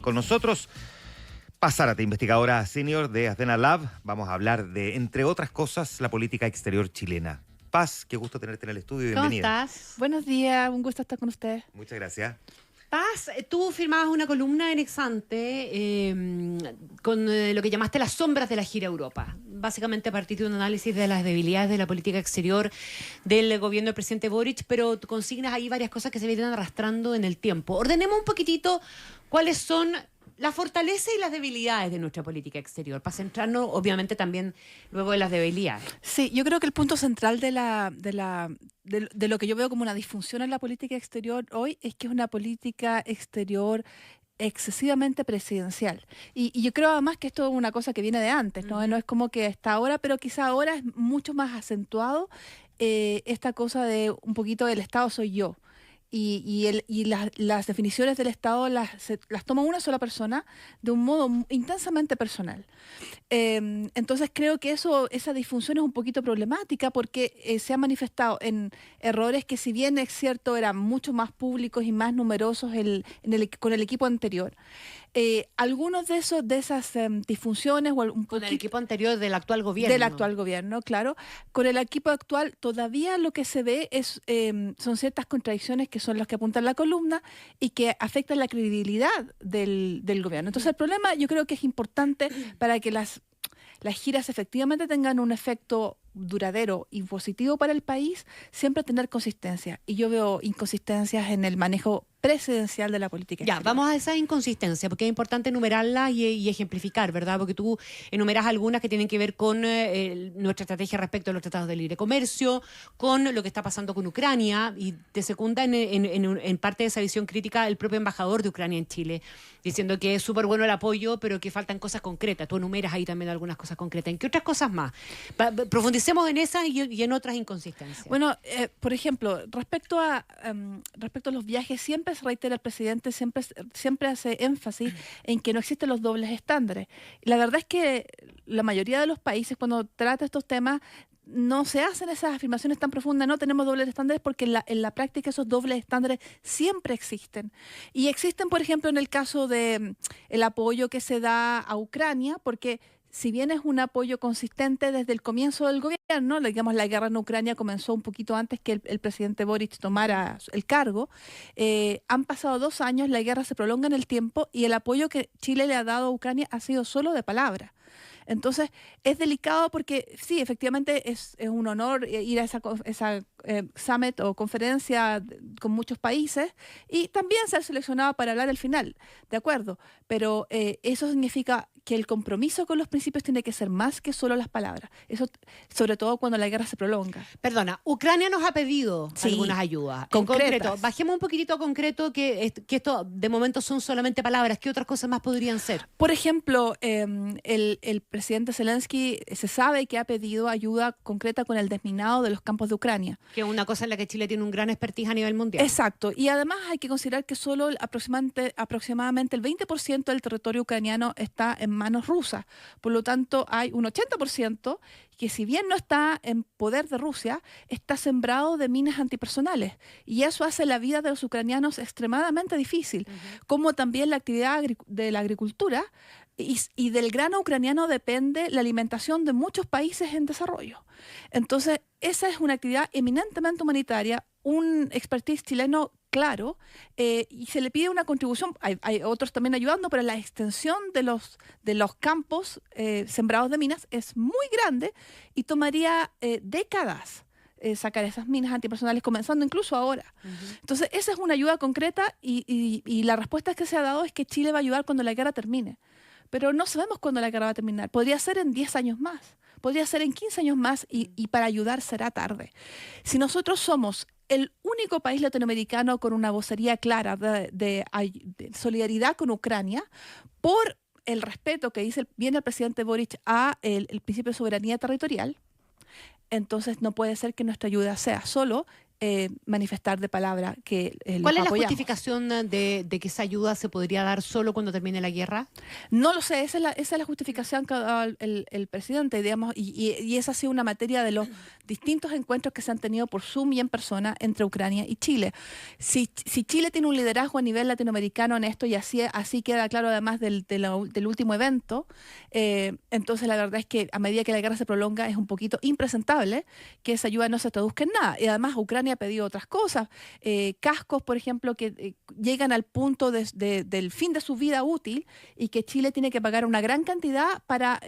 Con nosotros, Paz Zárate, investigadora senior de Athena Lab. Vamos a hablar de, entre otras cosas, la política exterior chilena. Paz, qué gusto tenerte en el estudio. ¿Cómo Bienvenida. estás? Buenos días, un gusto estar con usted. Muchas gracias. Paz, tú firmabas una columna en Exante con lo que llamaste las sombras de la gira a Europa. Básicamente a partir de un análisis de las debilidades de la política exterior del gobierno del presidente Boric, pero tú consignas ahí varias cosas que se vienen arrastrando en el tiempo. Ordenemos un poquitito cuáles son las fortalezas y las debilidades de nuestra política exterior, para centrarnos obviamente también luego de las debilidades. Sí, yo creo que el punto central de lo que yo veo como una disfunción en la política exterior hoy es que es una política exterior excesivamente presidencial. Y yo creo además que esto es una cosa que viene de antes, ¿no? No es como que está ahora, pero quizá ahora es mucho más acentuado esta cosa de un poquito del Estado soy yo. Las definiciones del Estado las toma una sola persona de un modo intensamente personal. Entonces creo que esa disfunción es un poquito problemática porque se ha manifestado en errores que, si bien es cierto, eran mucho más públicos y más numerosos con el equipo anterior. Algunos de esas disfunciones Con el equipo anterior del actual gobierno. Del actual gobierno, claro. Con el equipo actual todavía lo que se ve son ciertas contradicciones que son las que apunta la columna y que afectan la credibilidad del gobierno. Entonces el problema, yo creo que es importante para que las giras efectivamente tengan un efecto duradero y positivo para el país, siempre tener consistencia. Y yo veo inconsistencias en el manejo presidencial de la política exterior. Vamos a esa inconsistencia, porque es importante enumerarlas y ejemplificar, ¿verdad? Porque tú enumeras algunas que tienen que ver con nuestra estrategia respecto a los tratados de libre comercio, con lo que está pasando con Ucrania, y te secunda en parte de esa visión crítica el propio embajador de Ucrania en Chile, diciendo que es súper bueno el apoyo, pero que faltan cosas concretas. Tú enumeras ahí también algunas cosas concretas. ¿En qué otras cosas más? Profundicemos en esas y en otras inconsistencias. Bueno, por ejemplo, respecto a los viajes, siempre se reitera el presidente, siempre hace énfasis en que no existen los dobles estándares. La verdad es que la mayoría de los países, cuando trata estos temas, no se hacen esas afirmaciones tan profundas, no tenemos dobles estándares, porque en la práctica esos dobles estándares siempre existen. Y existen, por ejemplo, en el caso de el apoyo que se da a Ucrania, porque si bien es un apoyo consistente desde el comienzo del gobierno, digamos, la guerra en Ucrania comenzó un poquito antes que el presidente Boric tomara el cargo, han pasado 2 años, la guerra se prolonga en el tiempo y el apoyo que Chile le ha dado a Ucrania ha sido solo de palabra. Entonces, es delicado porque sí, efectivamente es un honor ir a esa summit o conferencia con muchos países y también ser seleccionado para hablar al final, de acuerdo, pero eso significa que el compromiso con los principios tiene que ser más que solo las palabras, eso sobre todo cuando la guerra se prolonga. Perdona, Ucrania nos ha pedido algunas ayudas. Concretas. En concreto, bajemos un poquitito a concreto, que esto de momento son solamente palabras. ¿Qué otras cosas más podrían ser? Por ejemplo, el presidente Zelensky se sabe que ha pedido ayuda concreta con el desminado de los campos de Ucrania. Que es una cosa en la que Chile tiene un gran expertise a nivel mundial. Exacto, y además hay que considerar que solo aproximadamente el 20% del territorio ucraniano está en manos rusas. Por lo tanto, hay un 80% que, si bien no está en poder de Rusia, está sembrado de minas antipersonales. Y eso hace la vida de los ucranianos extremadamente difícil, como también la actividad de la agricultura. Y del grano ucraniano depende la alimentación de muchos países en desarrollo. Entonces, esa es una actividad eminentemente humanitaria, un expertise chileno claro, y se le pide una contribución. Hay otros también ayudando, pero la extensión de los campos sembrados de minas es muy grande y tomaría décadas sacar esas minas antipersonales, comenzando incluso ahora. Entonces, esa es una ayuda concreta y la respuesta que se ha dado es que Chile va a ayudar cuando la guerra termine. Pero no sabemos cuándo la guerra va a terminar. Podría ser en 10 años más, podría ser en 15 años más y para ayudar será tarde. Si nosotros somos el único país latinoamericano con una vocería clara de solidaridad con Ucrania, por el respeto que dice bien el presidente Boric a el principio de soberanía territorial, entonces no puede ser que nuestra ayuda sea solo manifestar de palabra que los ¿Cuál es la apoyamos. justificación de que esa ayuda se podría dar solo cuando termine la guerra? No lo sé, esa es la justificación que ha dado el presidente, digamos, y esa ha sido una materia de los distintos encuentros que se han tenido por Zoom y en persona entre Ucrania y Chile. Si Chile tiene un liderazgo a nivel latinoamericano en esto, y así queda claro además del último evento, entonces la verdad es que a medida que la guerra se prolonga es un poquito impresentable que esa ayuda no se traduzca en nada. Y además Ucrania ha pedido otras cosas, cascos, por ejemplo, que llegan al punto del fin de su vida útil y que Chile tiene que pagar una gran cantidad para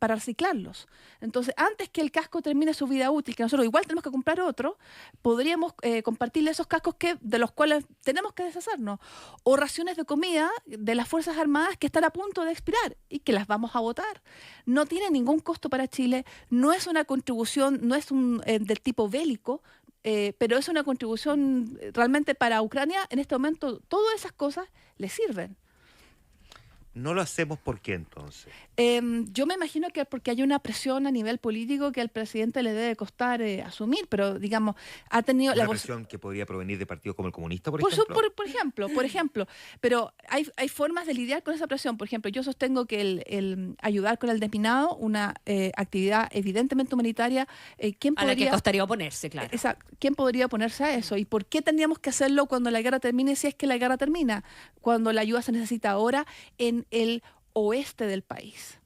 reciclarlos. Entonces, antes que el casco termine su vida útil, que nosotros igual tenemos que comprar otro, podríamos compartirle esos cascos de los cuales tenemos que deshacernos. O raciones de comida de las Fuerzas Armadas que están a punto de expirar y que las vamos a votar. No tiene ningún costo para Chile, no es una contribución, no es del tipo bélico, pero es una contribución realmente para Ucrania. En este momento todas esas cosas le sirven. ¿No lo hacemos por qué entonces? Yo me imagino que porque hay una presión a nivel político que al presidente le debe costar asumir, pero digamos, ha tenido ¿Una presión que podría provenir de partidos como el comunista, por ejemplo? Por ejemplo, pero hay formas de lidiar con esa presión. Por ejemplo, yo sostengo que el ayudar con el desminado, una actividad evidentemente humanitaria, A la que costaría oponerse, claro. ¿Quién podría oponerse a eso? ¿Y por qué tendríamos que hacerlo cuando la guerra termine, si es que la guerra termina? Cuando la ayuda se necesita ahora en el oeste del país,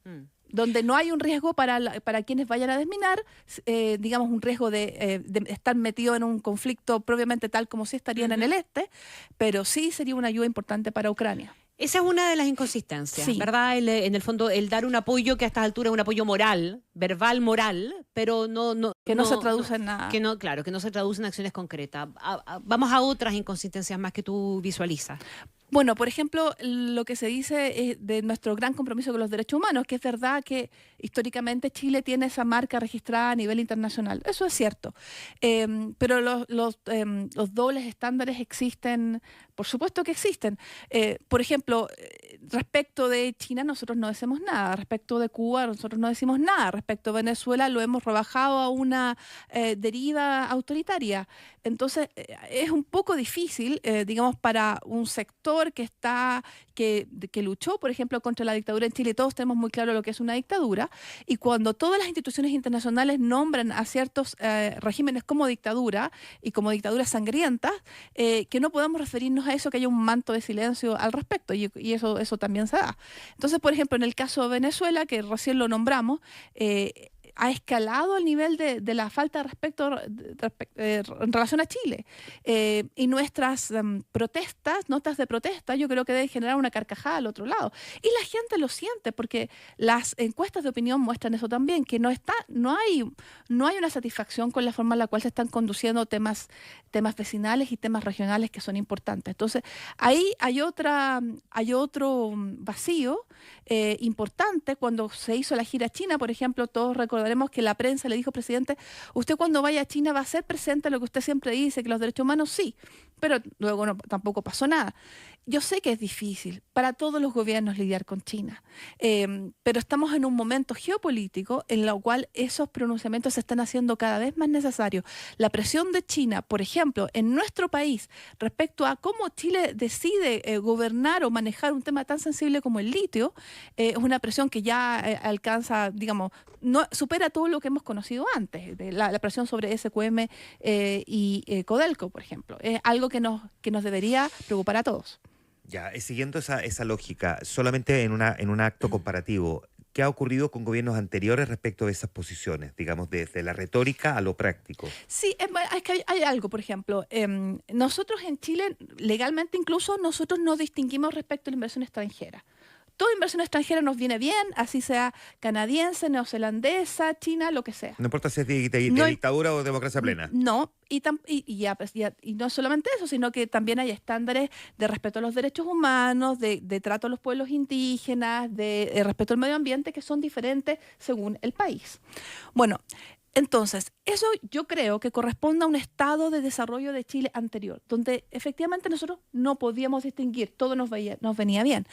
donde no hay un riesgo para quienes vayan a desminar, digamos un riesgo de estar metido en un conflicto propiamente tal como si estarían en el este, pero sí sería una ayuda importante para Ucrania. Esa es una de las inconsistencias, Sí. ¿verdad? En el fondo, el dar un apoyo que a estas alturas es un apoyo moral, verbal moral, pero Que no se traduce en nada. Que no, claro, que no se traduce en acciones concretas. Vamos a otras inconsistencias más que tú visualizas. Bueno, por ejemplo, lo que se dice de nuestro gran compromiso con los derechos humanos, que es verdad que históricamente Chile tiene esa marca registrada a nivel internacional. Eso es cierto. Pero los dobles estándares existen, por supuesto que existen. Por ejemplo, respecto de China nosotros no decimos nada, respecto de Cuba nosotros no decimos nada, respecto de Venezuela lo hemos rebajado a una deriva autoritaria. Entonces, es un poco difícil, digamos, para un sector que luchó, por ejemplo, contra la dictadura en Chile. Todos tenemos muy claro lo que es una dictadura, y cuando todas las instituciones internacionales nombran a ciertos regímenes como dictadura y como dictaduras sangrientas, que no podamos referirnos a eso, que haya un manto de silencio al respecto, y eso también se da. Entonces, por ejemplo, en el caso de Venezuela, que recién lo nombramos, ha escalado el nivel de la falta de respeto en relación a Chile. Y nuestras protestas, notas de protesta, yo creo que deben generar una carcajada al otro lado. Y la gente lo siente, porque las encuestas de opinión muestran eso también, que no hay una satisfacción con la forma en la cual se están conduciendo temas vecinales y temas regionales que son importantes. Entonces, ahí hay otro vacío importante. Cuando se hizo la gira a China, por ejemplo, todos recordaremos que la prensa le dijo al presidente: usted cuando vaya a China va a ser presente lo que usted siempre dice, que los derechos humanos sí, pero luego tampoco pasó nada. Yo sé que es difícil para todos los gobiernos lidiar con China, pero estamos en un momento geopolítico en el cual esos pronunciamientos se están haciendo cada vez más necesarios. La presión de China, por ejemplo, en nuestro país respecto a cómo Chile decide gobernar o manejar un tema tan sensible como el litio, es una presión que ya alcanza, digamos, no supera todo lo que hemos conocido antes, de la presión sobre SQM y Codelco, por ejemplo. Es algo que nos debería preocupar a todos. Ya, siguiendo esa lógica, solamente en un acto comparativo, ¿qué ha ocurrido con gobiernos anteriores respecto de esas posiciones, digamos, desde la retórica a lo práctico? Sí, es que hay algo, por ejemplo, nosotros en Chile, legalmente incluso, nosotros no distinguimos respecto a la inversión extranjera. Toda inversión extranjera nos viene bien, así sea canadiense, neozelandesa, china, lo que sea. No importa si es de dictadura o democracia plena. No, y no solamente eso, sino que también hay estándares de respeto a los derechos humanos, de trato a los pueblos indígenas, de respeto al medio ambiente, que son diferentes según el país. Bueno, Entonces, eso yo creo que corresponde a un estado de desarrollo de Chile anterior, donde efectivamente nosotros no podíamos distinguir, todo nos venía bien,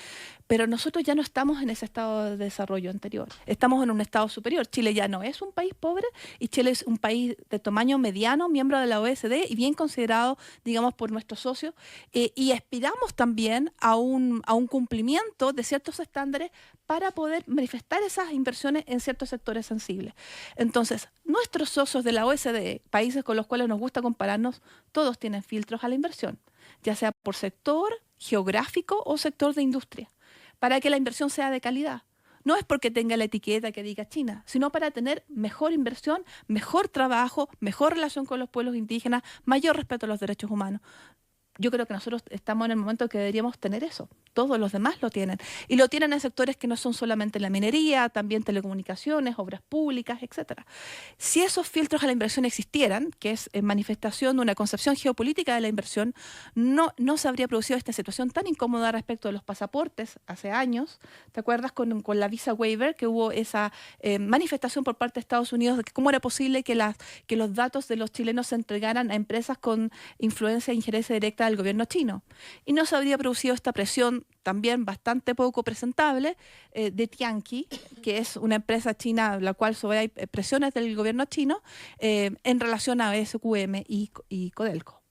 pero nosotros ya no estamos en ese estado de desarrollo anterior, estamos en un estado superior. Chile ya no es un país pobre y Chile es un país de tamaño mediano, miembro de la OECD y bien considerado, digamos, por nuestros socios, y aspiramos también a un cumplimiento de ciertos estándares para poder manifestar esas inversiones en ciertos sectores sensibles. Entonces, nuestros socios de la OECD, países con los cuales nos gusta compararnos, todos tienen filtros a la inversión, ya sea por sector, geográfico o sector de industria, para que la inversión sea de calidad. No es porque tenga la etiqueta que diga China, sino para tener mejor inversión, mejor trabajo, mejor relación con los pueblos indígenas, mayor respeto a los derechos humanos. Yo creo que nosotros estamos en el momento que deberíamos tener eso. Todos los demás lo tienen. Y lo tienen en sectores que no son solamente la minería, también telecomunicaciones, obras públicas, etcétera. Si esos filtros a la inversión existieran, que es en manifestación de una concepción geopolítica de la inversión, no se habría producido esta situación tan incómoda respecto de los pasaportes hace años. ¿Te acuerdas con la visa waiver, que hubo esa manifestación por parte de Estados Unidos de que cómo era posible que los datos de los chilenos se entregaran a empresas con influencia e injerencia directa del gobierno chino? Y no se habría producido esta presión también bastante poco presentable de Tianqi, que es una empresa china la cual sobre hay presiones del gobierno chino en relación a SQM y Codelco.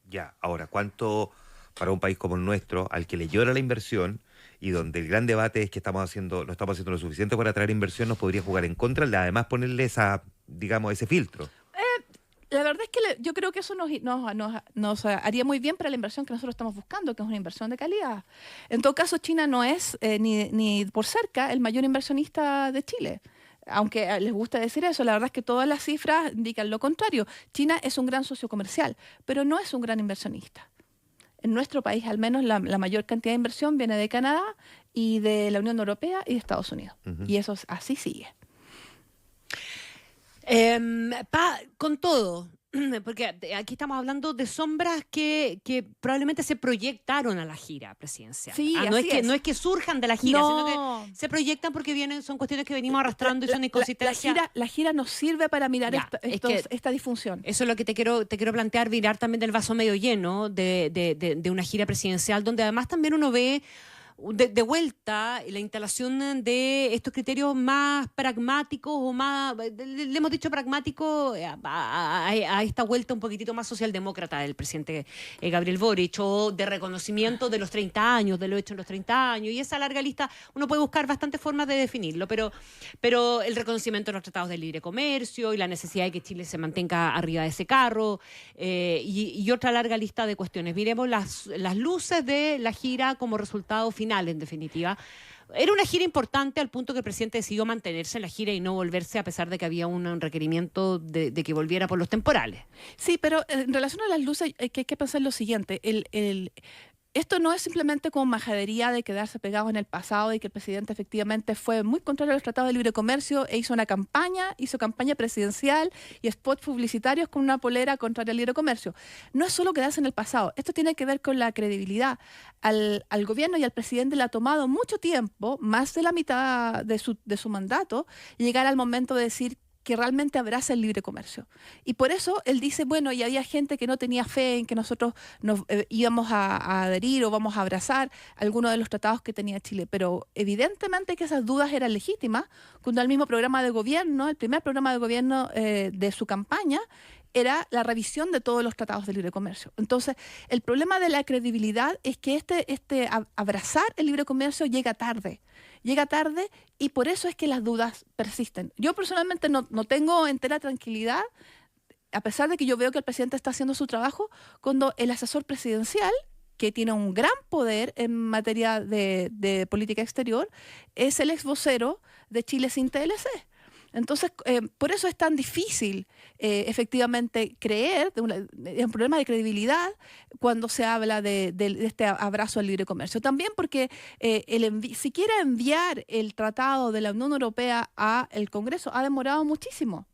Ya, ahora, ¿cuánto para un país como el nuestro, al que le llora la inversión y donde el gran debate es que no estamos haciendo lo suficiente para atraer inversión, nos podría jugar en contra, además ponerle ese filtro? La verdad es que yo creo que eso nos haría muy bien para la inversión que nosotros estamos buscando, que es una inversión de calidad. En todo caso, China no es ni por cerca el mayor inversionista de Chile. Aunque les gusta decir eso, la verdad es que todas las cifras indican lo contrario. China es un gran socio comercial, pero no es un gran inversionista. En nuestro país, al menos, la mayor cantidad de inversión viene de Canadá y de la Unión Europea y de Estados Unidos. Uh-huh. Y eso así sigue. Con todo, porque aquí estamos hablando de sombras que probablemente se proyectaron a la gira presidencial. Sí, no es que surjan de la gira, sino que se proyectan porque son cuestiones que venimos arrastrando y son inconsistencias. La gira nos sirve para mirar esta disfunción. Eso es lo que te quiero plantear, mirar también del vaso medio lleno de una gira presidencial, donde además también uno ve de vuelta la instalación de estos criterios más pragmáticos o más, le hemos dicho pragmático a esta vuelta un poquitito más socialdemócrata del presidente Gabriel Boric, o de reconocimiento de los 30 años, de lo hecho en los 30 años, y esa larga lista uno puede buscar bastantes formas de definirlo, pero el reconocimiento de los tratados de libre comercio y la necesidad de que Chile se mantenga arriba de ese carro, y otra larga lista de cuestiones. Miremos las luces de la gira como resultado final, en definitiva. Era una gira importante al punto que el presidente decidió mantenerse en la gira y no volverse, a pesar de que había un requerimiento de que volviera por los temporales. Sí, pero en relación a las luces hay que pensar lo siguiente. Esto no es simplemente como majadería de quedarse pegados en el pasado y que el presidente efectivamente fue muy contrario a los tratados de libre comercio e hizo campaña presidencial y spots publicitarios con una polera contraria al libre comercio. No es solo quedarse en el pasado, esto tiene que ver con la credibilidad. Al gobierno y al presidente le ha tomado mucho tiempo, más de la mitad de su mandato, llegar al momento de decir que realmente abraza el libre comercio. Y por eso él dice, bueno, y había gente que no tenía fe en que nosotros nos íbamos a adherir o vamos a abrazar algunos de los tratados que tenía Chile. Pero evidentemente que esas dudas eran legítimas cuando el mismo programa de gobierno, el primer programa de gobierno de su campaña, era la revisión de todos los tratados de libre comercio. Entonces, el problema de la credibilidad es que abrazar el libre comercio llega tarde y por eso es que las dudas persisten. Yo personalmente no tengo entera tranquilidad, a pesar de que yo veo que el presidente está haciendo su trabajo, cuando el asesor presidencial, que tiene un gran poder en materia de política exterior, es el ex vocero de Chile sin TLC. Entonces, por eso es tan difícil efectivamente creer, es un problema de credibilidad cuando se habla de este abrazo al libre comercio. También porque si quiere enviar el tratado de la Unión Europea al Congreso ha demorado muchísimo.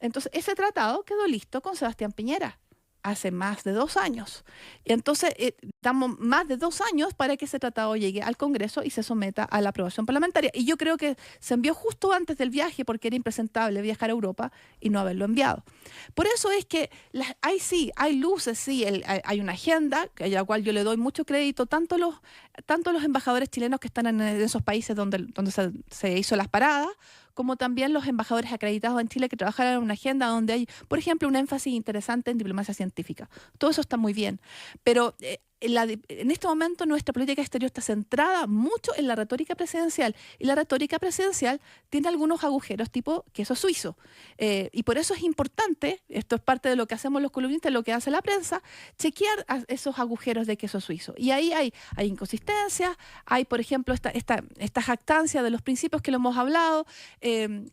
Entonces, ese tratado quedó listo con Sebastián Piñera hace más de 2 años. Y entonces, damos más de 2 años para que ese tratado llegue al Congreso y se someta a la aprobación parlamentaria. Y yo creo que se envió justo antes del viaje porque era impresentable viajar a Europa y no haberlo enviado. Por eso es que hay luces, sí, hay una agenda a la cual yo le doy mucho crédito, tanto los embajadores chilenos que están en esos países donde se hizo las paradas, como también los embajadores acreditados en Chile que trabajan en una agenda donde hay, por ejemplo, un énfasis interesante en diplomacia científica. Todo eso está muy bien, pero en este momento nuestra política exterior está centrada mucho en la retórica presidencial, y la retórica presidencial tiene algunos agujeros tipo queso suizo. Y por eso es importante, esto es parte de lo que hacemos los columnistas, lo que hace la prensa, chequear esos agujeros de queso suizo. Y ahí hay inconsistencias, hay, por ejemplo, esta jactancia de los principios que lo hemos hablado.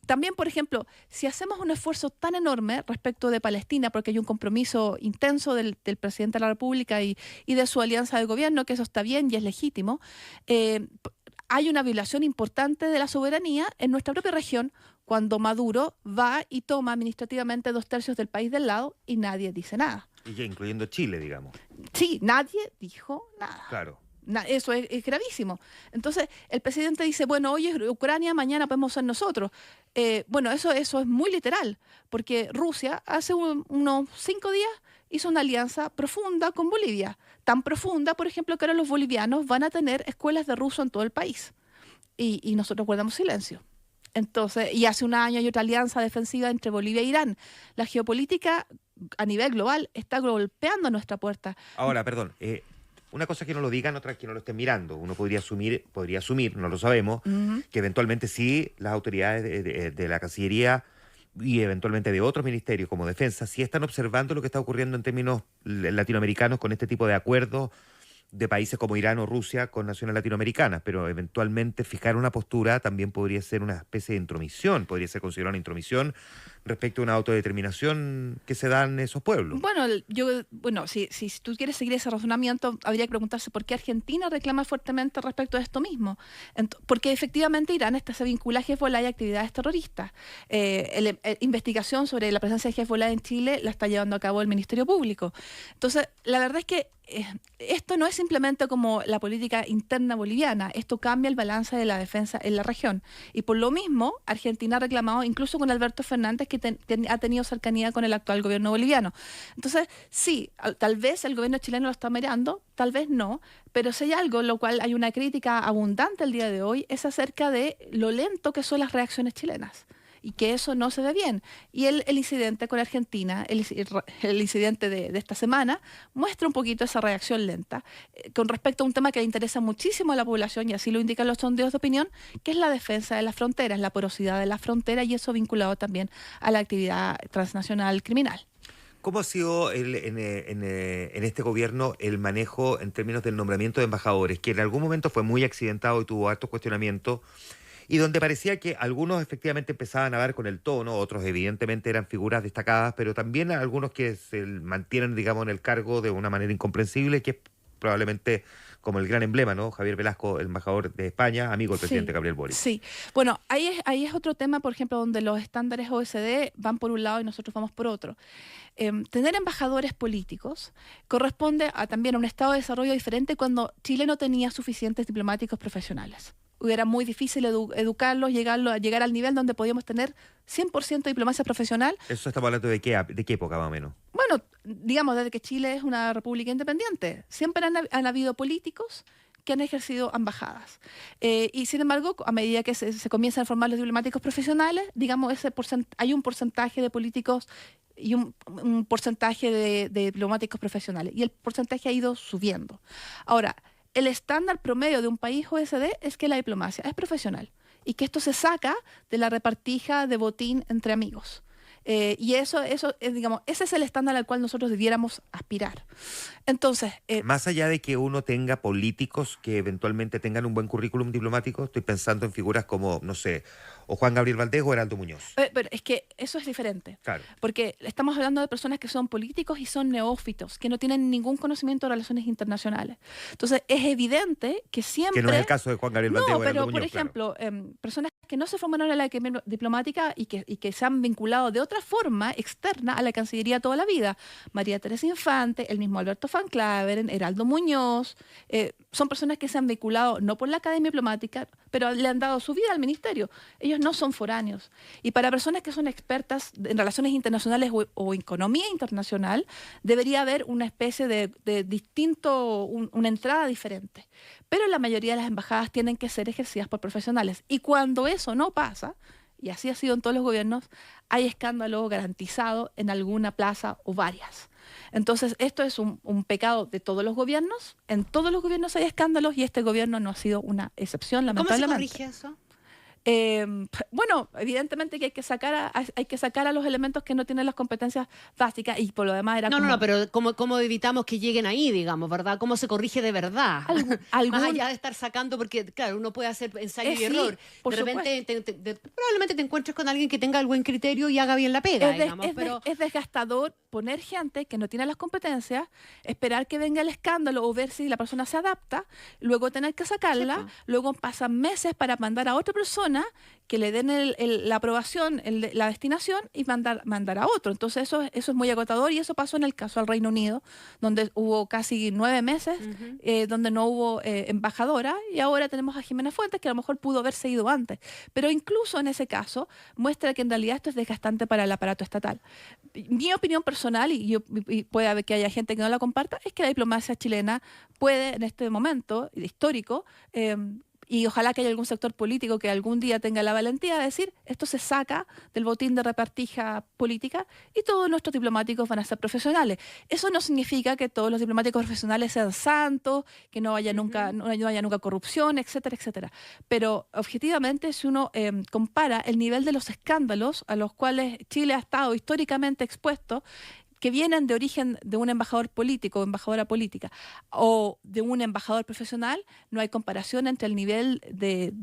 También, por ejemplo, si hacemos un esfuerzo tan enorme respecto de Palestina, porque hay un compromiso intenso del presidente de la República y de su alianza de gobierno, que eso está bien y es legítimo, hay una violación importante de la soberanía en nuestra propia región cuando Maduro va y toma administrativamente 2/3 del país del lado y nadie dice nada. Y ya incluyendo Chile, digamos. Sí, nadie dijo nada. Claro. Eso es gravísimo. Entonces, el presidente dice, bueno, hoy es Ucrania, mañana podemos ser nosotros. Bueno, eso es muy literal, porque Rusia hace unos 5 días hizo una alianza profunda con Bolivia. Tan profunda, por ejemplo, que ahora los bolivianos van a tener escuelas de ruso en todo el país. Y nosotros guardamos silencio. Entonces, y hace un año hay otra alianza defensiva entre Bolivia e Irán. La geopolítica a nivel global está golpeando nuestra puerta. Ahora, perdón, una cosa es que no lo digan, otra es que no lo estén mirando. Uno podría asumir, no lo sabemos, que eventualmente sí las autoridades de la Cancillería y eventualmente de otros ministerios como Defensa sí están observando lo que está ocurriendo en términos latinoamericanos con este tipo de acuerdos de países como Irán o Rusia con naciones latinoamericanas, pero eventualmente fijar una postura también podría ser una especie de intromisión, podría ser considerada una intromisión respecto a una autodeterminación que se da en esos pueblos. Bueno, si tú quieres seguir ese razonamiento, habría que preguntarse por qué Argentina reclama fuertemente respecto a esto mismo. Porque efectivamente Irán se vincula a Hezbollah y actividades terroristas. Investigación sobre la presencia de Hezbollah en Chile la está llevando a cabo el Ministerio Público. Entonces, la verdad es que esto no es simplemente como la política interna boliviana, esto cambia el balance de la defensa en la región. Y por lo mismo, Argentina ha reclamado, incluso con Alberto Fernández, que ha tenido cercanía con el actual gobierno boliviano. Entonces, sí, tal vez el gobierno chileno lo está mirando, tal vez no, pero si hay algo en lo cual hay una crítica abundante el día de hoy, es acerca de lo lento que son las reacciones chilenas. Y que eso no se ve bien. Y el incidente con Argentina, el incidente de esta semana, muestra un poquito esa reacción lenta con respecto a un tema que le interesa muchísimo a la población, y así lo indican los sondeos de opinión, que es la defensa de las fronteras, la porosidad de la frontera, y eso vinculado también a la actividad transnacional criminal. ¿Cómo ha sido en este gobierno el manejo en términos del nombramiento de embajadores, que en algún momento fue muy accidentado y tuvo hartos cuestionamientos, y donde parecía que algunos efectivamente empezaban a dar con el tono, otros evidentemente eran figuras destacadas, pero también algunos que se mantienen, digamos, en el cargo de una manera incomprensible, que es probablemente como el gran emblema, ¿no? Javier Velasco, el embajador de España, amigo del presidente Gabriel Boric. Sí, bueno, ahí es otro tema, por ejemplo, donde los estándares OSD van por un lado y nosotros vamos por otro. Tener embajadores políticos corresponde también a un estado de desarrollo diferente cuando Chile no tenía suficientes diplomáticos profesionales. Era muy difícil educarlos, llegar al nivel donde podíamos tener 100% de diplomacia profesional. ¿Eso estamos hablando de qué época más o menos? Bueno, digamos, desde que Chile es una república independiente. Siempre han habido políticos que han ejercido embajadas. Y sin embargo, a medida que se comienzan a formar los diplomáticos profesionales, digamos, hay un porcentaje de políticos y un porcentaje de diplomáticos profesionales. Y el porcentaje ha ido subiendo. Ahora, el estándar promedio de un país OSD es que la diplomacia es profesional y que esto se saca de la repartija de botín entre amigos. Y eso es, digamos, ese es el estándar al cual nosotros debiéramos aspirar. Entonces, más allá de que uno tenga políticos que eventualmente tengan un buen currículum diplomático, estoy pensando en figuras como, no sé, o Juan Gabriel Valdés o Heraldo Muñoz. Pero es que eso es diferente. Claro. Porque estamos hablando de personas que son políticos y son neófitos, que no tienen ningún conocimiento de relaciones internacionales. Entonces, es evidente que siempre... Que no es el caso de Juan Gabriel Valdés o Heraldo Muñoz. Pero, por ejemplo, personas que no se formaron en la academia diplomática y que se han vinculado de otra otra forma externa a la Cancillería toda la vida. María Teresa Infante, el mismo Alberto Van Claveren, Heraldo Muñoz, son personas que se han vinculado no por la Academia Diplomática, pero le han dado su vida al ministerio. Ellos no son foráneos. Y para personas que son expertas en relaciones internacionales o economía internacional, debería haber una especie de distinto, una entrada diferente. Pero la mayoría de las embajadas tienen que ser ejercidas por profesionales. Y cuando eso no pasa, y así ha sido en todos los gobiernos, hay escándalo garantizado en alguna plaza o varias. Entonces, esto es un pecado de todos los gobiernos. En todos los gobiernos hay escándalos y este gobierno no ha sido una excepción, lamentablemente. ¿Cómo se corrige eso? Bueno, evidentemente que hay que sacar a los elementos que no tienen las competencias básicas y por lo demás era No, pero ¿cómo evitamos que lleguen ahí, digamos, verdad? ¿Cómo se corrige de verdad? Más allá de estar sacando, porque claro, uno puede hacer ensayo y error. Por de repente probablemente te encuentres con alguien que tenga el buen criterio y haga bien la pega, es desgastador poner gente que no tiene las competencias, esperar que venga el escándalo o ver si la persona se adapta, luego tener que sacarla, luego pasan meses para mandar a otra persona que le den la aprobación, la destinación y mandar a otro. Entonces eso es muy agotador y eso pasó en el caso del Reino Unido, donde hubo casi 9 meses, donde no hubo embajadora y ahora tenemos a Jimena Fuentes que a lo mejor pudo haberse ido antes. Pero incluso en ese caso muestra que en realidad esto es desgastante para el aparato estatal. Mi opinión personal, y puede haber que haya gente que no la comparta, es que la diplomacia chilena puede en este momento histórico y ojalá que haya algún sector político que algún día tenga la valentía de decir esto se saca del botín de repartija política y todos nuestros diplomáticos van a ser profesionales. Eso no significa que todos los diplomáticos profesionales sean santos, que no haya nunca corrupción, etcétera, etcétera. Pero objetivamente, si uno compara el nivel de los escándalos a los cuales Chile ha estado históricamente expuesto, que vienen de origen de un embajador político o embajadora política o de un embajador profesional, no hay comparación entre el nivel de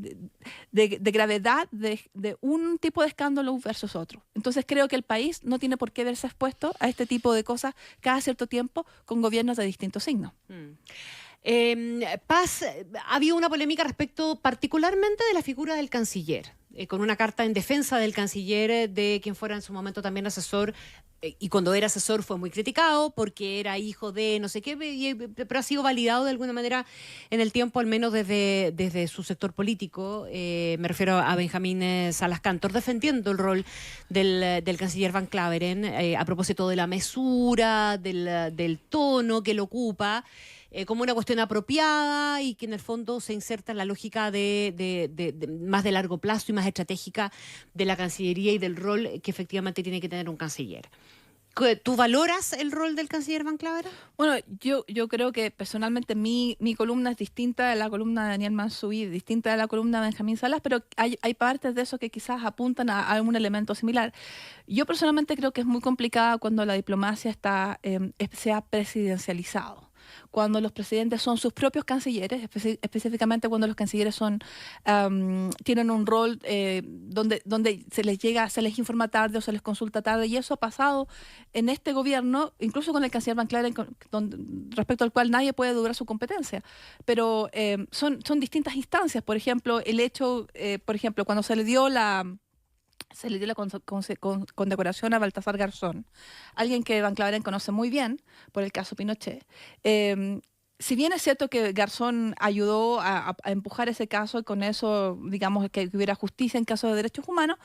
gravedad de un tipo de escándalo versus otro. Entonces creo que el país no tiene por qué verse expuesto a este tipo de cosas cada cierto tiempo con gobiernos de distintos signos. Paz, había una polémica respecto particularmente de la figura del canciller, con una carta en defensa del canciller, de quien fuera en su momento también asesor, y cuando era asesor fue muy criticado porque era hijo de no sé qué, pero ha sido validado de alguna manera en el tiempo, al menos desde su sector político. Me refiero a Benjamín Salas Cantor, defendiendo el rol del canciller Van Claveren, a propósito de la mesura, del tono que lo ocupa, como una cuestión apropiada y que en el fondo se inserta en la lógica de más de largo plazo y más estratégica de la Cancillería y del rol que efectivamente tiene que tener un canciller. ¿Tú valoras el rol del canciller Van Claveren? Bueno, yo creo que personalmente mi columna es distinta de la columna de Daniel Mansubi, distinta de la columna de Benjamín Salas, pero hay partes de eso que quizás apuntan a algún elemento similar. Yo personalmente creo que es muy complicada cuando la diplomacia se ha presidencializado. Cuando los presidentes son sus propios cancilleres, específicamente cuando los cancilleres tienen un rol donde se les informa tarde o se les consulta tarde, y eso ha pasado en este gobierno, incluso con el canciller Van Claveren, respecto al cual nadie puede dudar su competencia. Pero son distintas instancias. Por ejemplo, cuando se le dio la condecoración a Baltasar Garzón, alguien que Van Claveren conoce muy bien por el caso Pinochet. Si bien es cierto que Garzón ayudó a empujar ese caso y con eso, digamos, que hubiera justicia en casos de derechos humanos,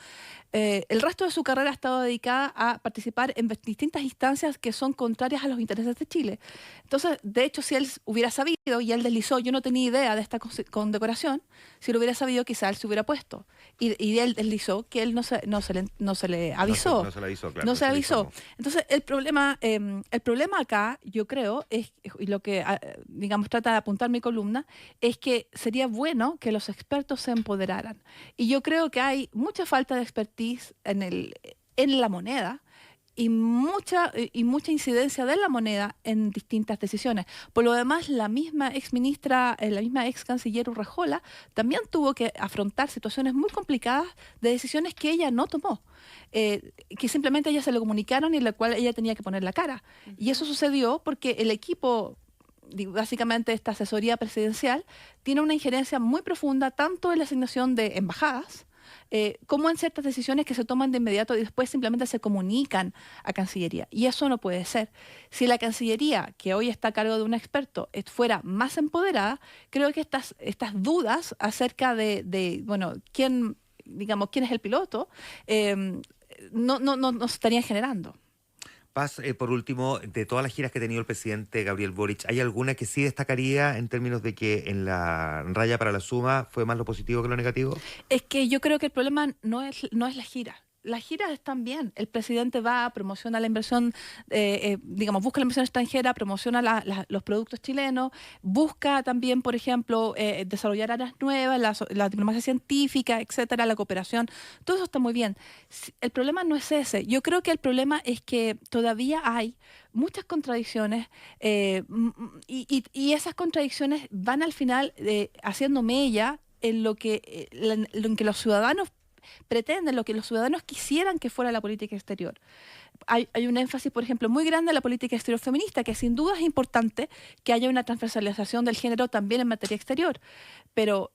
el resto de su carrera ha estado dedicada a participar en distintas instancias que son contrarias a los intereses de Chile. Entonces, de hecho, si él hubiera sabido y él deslizó, yo no tenía idea de esta condecoración, si lo hubiera sabido, quizá él se hubiera puesto. Y él deslizó que él no se le avisó. No se le avisó, claro. No se le avisó. Entonces, el problema acá, yo creo, y lo que digamos trata de apuntar mi columna, es que sería bueno que los expertos se empoderaran. Y yo creo que hay mucha falta de expertise en la moneda y mucha incidencia de la moneda en distintas decisiones. Por lo demás, la misma ex canciller Urrejola también tuvo que afrontar situaciones muy complicadas de decisiones que ella no tomó, que simplemente a ella se le comunicaron y en la cual ella tenía que poner la cara. Y eso sucedió porque el equipo, básicamente esta asesoría presidencial, tiene una injerencia muy profunda tanto en la asignación de embajadas cómo en ciertas decisiones que se toman de inmediato y después simplemente se comunican a Cancillería. Y eso no puede ser. Si la Cancillería, que hoy está a cargo de un experto, fuera más empoderada, creo que estas dudas acerca bueno, quién es el piloto, no se estarían generando. Paz, por último, de todas las giras que ha tenido el presidente Gabriel Boric, ¿hay alguna que sí destacaría en términos de que en la raya para la suma fue más lo positivo que lo negativo? Es que yo creo que el problema no es la gira. Las giras están bien. El presidente va, promociona la inversión, busca la inversión extranjera, promociona los productos chilenos, busca también, por ejemplo, desarrollar áreas nuevas, la diplomacia científica, etcétera, la cooperación. Todo eso está muy bien. El problema no es ese. Yo creo que el problema es que todavía hay muchas contradicciones y esas contradicciones van al final haciendo mella en lo que los ciudadanos pretenden, lo que los ciudadanos quisieran que fuera la política exterior. Hay un énfasis, por ejemplo, muy grande en la política exterior feminista, que sin duda es importante que haya una transversalización del género también en materia exterior. Pero,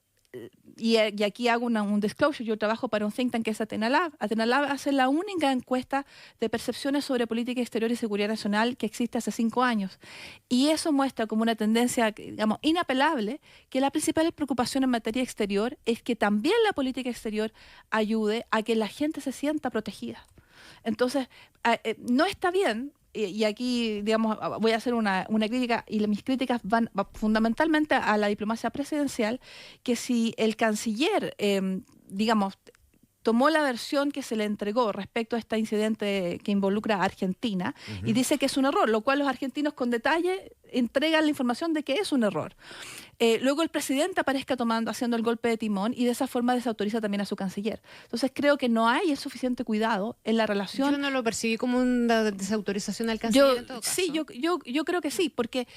y aquí hago un disclosure, yo trabajo para un think tank que es Atenalab. Atenalab hace la única encuesta de percepciones sobre política exterior y seguridad nacional que existe hace 5 años. Y eso muestra como una tendencia, digamos, inapelable, que la principal preocupación en materia exterior es que también la política exterior ayude a que la gente se sienta protegida. Entonces, no está bien, y aquí, digamos, voy a hacer una crítica, y mis críticas van fundamentalmente a la diplomacia presidencial, que si el canciller, digamos, tomó la versión que se le entregó respecto a este incidente que involucra a Argentina y dice que es un error, lo cual los argentinos con detalle entregan la información de que es un error. Luego el presidente aparezca haciendo el golpe de timón y de esa forma desautoriza también a su canciller. Entonces creo que no hay el suficiente cuidado en la relación. Yo no lo percibí como una desautorización al canciller en todo caso. Sí, yo creo que sí, porque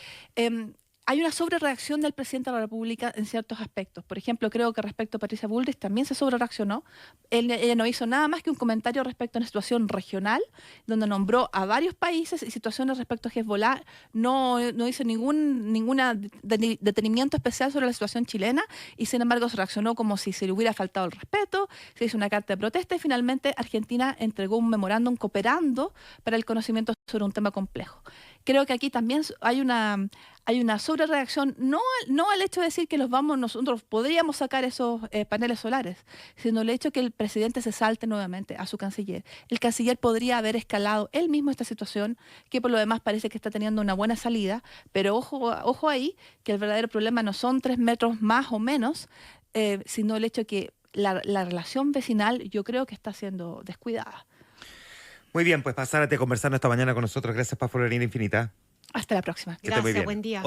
hay una sobrereacción del presidente de la República en ciertos aspectos. Por ejemplo, creo que respecto a Patricia Bullrich también se sobrereaccionó. Ella no hizo nada más que un comentario respecto a una situación regional, donde nombró a varios países y situaciones respecto a Hezbollah. No hizo ningún detenimiento especial sobre la situación chilena y, sin embargo, se reaccionó como si se le hubiera faltado el respeto. Se hizo una carta de protesta y, finalmente, Argentina entregó un memorándum cooperando para el conocimiento sobre un tema complejo. Creo que aquí también hay una sobrereacción, no al hecho de decir que nosotros podríamos sacar esos paneles solares, sino el hecho que el presidente se salte nuevamente a su canciller. El canciller podría haber escalado él mismo esta situación, que por lo demás parece que está teniendo una buena salida, pero ojo ahí, que el verdadero problema no son 3 metros más o menos, sino el hecho que la relación vecinal yo creo que está siendo descuidada. Muy bien, pues pasárate a conversar esta mañana con nosotros. Gracias, Paz Florina Infinita. Hasta la próxima. Que esté muy Gracias, bien. buen día.